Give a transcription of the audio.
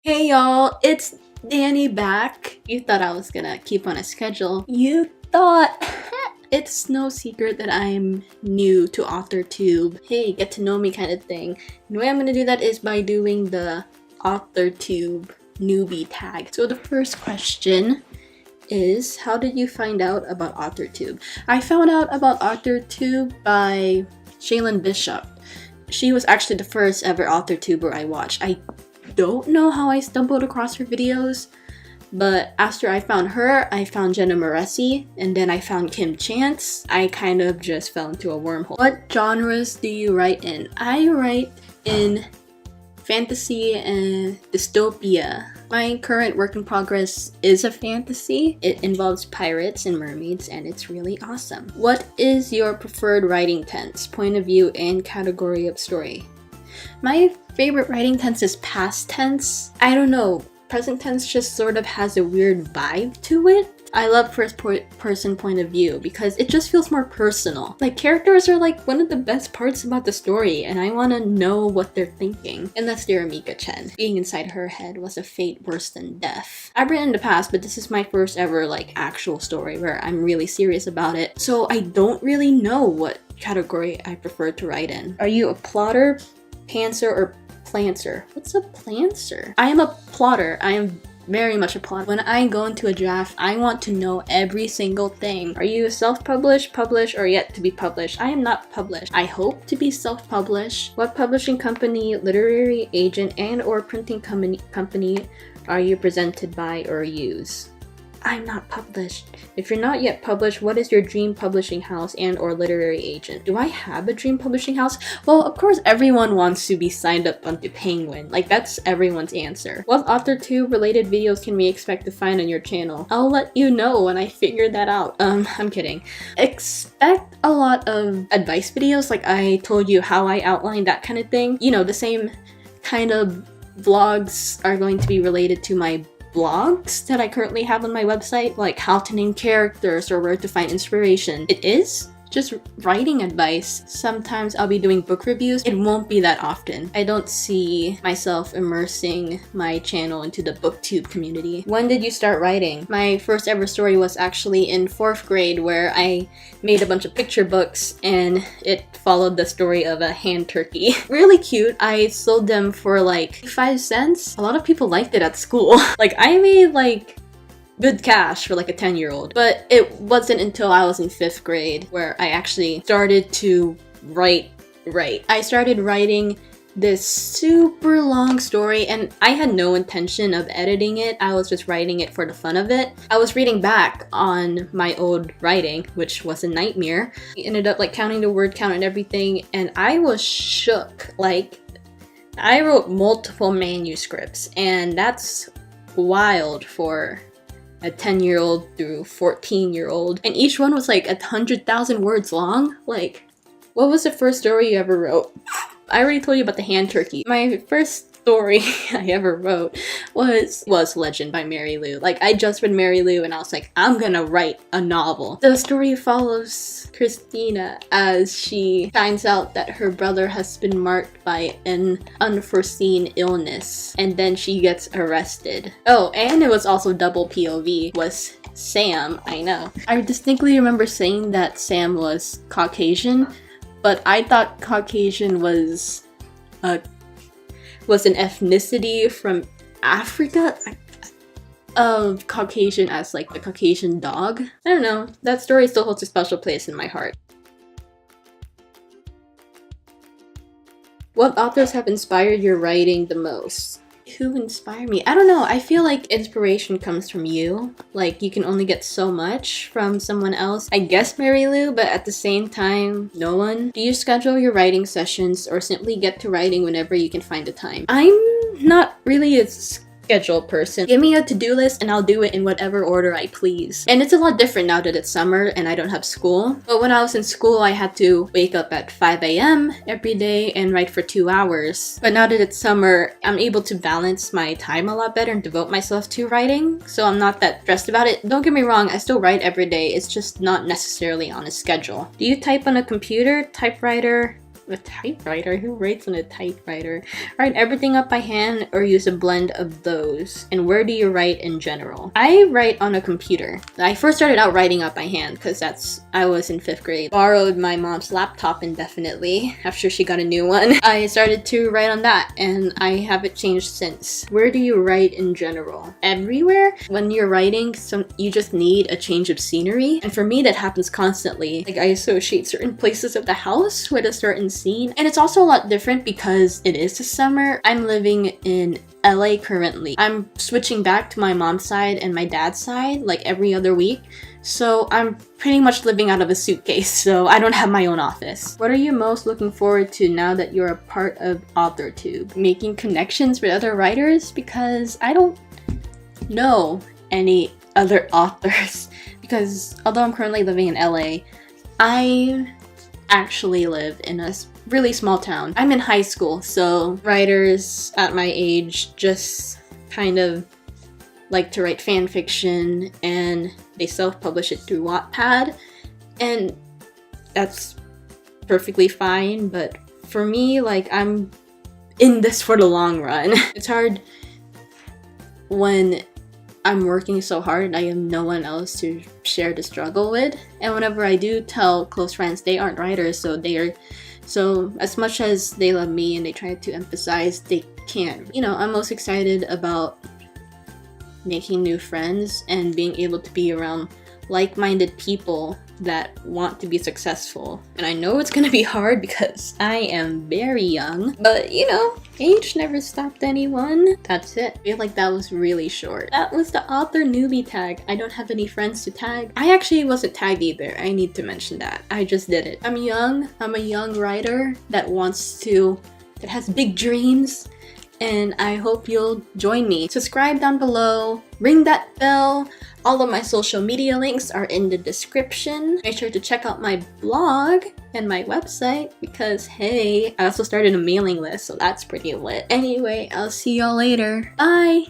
Hey y'all, it's Danny back. You thought I was gonna keep on a schedule. You thought. It's no secret that I'm new to AuthorTube. Hey, get to know me kind of thing. And the way I'm gonna do that is by doing the AuthorTube newbie tag. So the first question is, how did you find out about AuthorTube? I found out about AuthorTube by Shaylin Bishop. She was actually the first ever AuthorTuber I watched. I don't know how I stumbled across her videos, but after I found her, I found Jenna Moreci, and then I found Kim Chance. I kind of just fell into a wormhole. What genres do you write in? I write in fantasy and dystopia. My current work in progress is a fantasy. It involves pirates and mermaids, and it's really awesome. What is your preferred writing tense, point of view, and category of story? My favorite writing tense is past tense. I don't know, present tense just sort of has a weird vibe to it. I love first person point of view because it just feels more personal. Like, characters are like one of the best parts about the story, and I want to know what they're thinking. And that's dear Mika Chen. Being inside her head was a fate worse than death. I've written in the past, but this is my first ever like actual story where I'm really serious about it. So I don't really know what category I prefer to write in. Are you a plotter, pantser, or planter? What's a planter? I am a plotter. I am very much a plotter. When I go into a draft, I want to know every single thing. Are you self-published, published, or yet to be published? I am not published. I hope to be self-published. What publishing company, literary agent, and or printing company are you presented by or use? I'm not published. If you're not yet published, what is your dream publishing house and or literary agent? Do I have a dream publishing house? Well, of course everyone wants to be signed up onto Penguin. Like, that's everyone's answer. What AuthorTube related videos can we expect to find on your channel? I'll let you know when I figure that out. I'm kidding. Expect a lot of advice videos, like I told you how I outline that kind of thing. You know, the same kind of vlogs are going to be related to my blogs that I currently have on my website, like how to name characters or where to find inspiration. It is just writing advice. Sometimes I'll be doing book reviews. It won't be that often. I don't see myself immersing my channel into the booktube community. When did you start writing? My first ever story was actually in 4th grade, where I made a bunch of picture books and it followed the story of a hand turkey. Really cute. I sold them for like 5 cents. A lot of people liked it at school. Like, I made like good cash for like a 10-year-old. But it wasn't until I was in 5th grade where I actually started to write. I started writing this super long story, and I had no intention of editing it. I was just writing it for the fun of it. I was reading back on my old writing, which was a nightmare. I ended up like counting the word count and everything, and I was shook. Like, I wrote multiple manuscripts, and that's wild for a 10-year-old through 14-year-old, and each one was like 100,000 words long. Like, what was the first story you ever wrote? I already told you about the hand turkey. My first story I ever wrote was Legend by Mary Lou. Like, I just read Mary Lou and I was like, I'm gonna write a novel. The story follows Christina as she finds out that her brother has been marked by an unforeseen illness, and then she gets arrested. Oh, and it was also double POV, was Sam. I know. I distinctly remember saying that Sam was Caucasian, but I thought Caucasian was an ethnicity from Africa. Of Caucasian as like the Caucasian dog. I don't know. That story still holds a special place in my heart. What authors have inspired your writing the most? Who inspired me? I don't know. I feel like inspiration comes from you. Like, you can only get so much from someone else. I guess Mary Lou, but at the same time, no one. Do you schedule your writing sessions or simply get to writing whenever you can find the time? I'm not really a schedule person. Give me a to-do list and I'll do it in whatever order I please. And it's a lot different now that it's summer and I don't have school. But when I was in school, I had to wake up at 5 a.m. every day and write for 2 hours. But now that it's summer, I'm able to balance my time a lot better and devote myself to writing. So I'm not that stressed about it. Don't get me wrong, I still write every day. It's just not necessarily on a schedule. Do you type on a computer, typewriter, A typewriter? Who writes on a typewriter? Write everything up by hand or use a blend of those? And where do you write in general? I write on a computer. I first started out writing up by hand because I was in 5th grade. Borrowed my mom's laptop indefinitely after she got a new one. I started to write on that and I haven't changed since. Where do you write in general? Everywhere? When you're writing, you just need a change of scenery. And for me, that happens constantly. Like I associate certain places of the house with a certain scene. And it's also a lot different because it is the summer. I'm living in LA currently. I'm switching back to my mom's side and my dad's side like every other week. So I'm pretty much living out of a suitcase, so I don't have my own office. What are you most looking forward to now that you're a part of AuthorTube? Making connections with other writers, because I don't know any other authors. Because although I'm currently living in LA, I actually live in a really small town. I'm in high school, so writers at my age just kind of like to write fan fiction and they self-publish it through Wattpad, and that's perfectly fine, but for me, like, I'm in this for the long run. It's hard when I'm working so hard and I have no one else to share the struggle with, and whenever I do tell close friends, they aren't writers, so as much as they love me and they try to emphasize, they can't. You know, I'm most excited about making new friends and being able to be around like-minded people that want to be successful. And I know it's gonna be hard because I am very young, but you know, age never stopped anyone. That's it. I feel like that was really short. That was the author newbie tag. I don't have any friends to tag. I actually wasn't tagged either. I need to mention that. I just did it. I'm young. I'm a young writer that has big dreams, and I hope you'll join me. Subscribe down below, ring that bell. All of my social media links are in the description. Make sure to check out my blog and my website because, hey, I also started a mailing list, so that's pretty lit. Anyway, I'll see y'all later. Bye!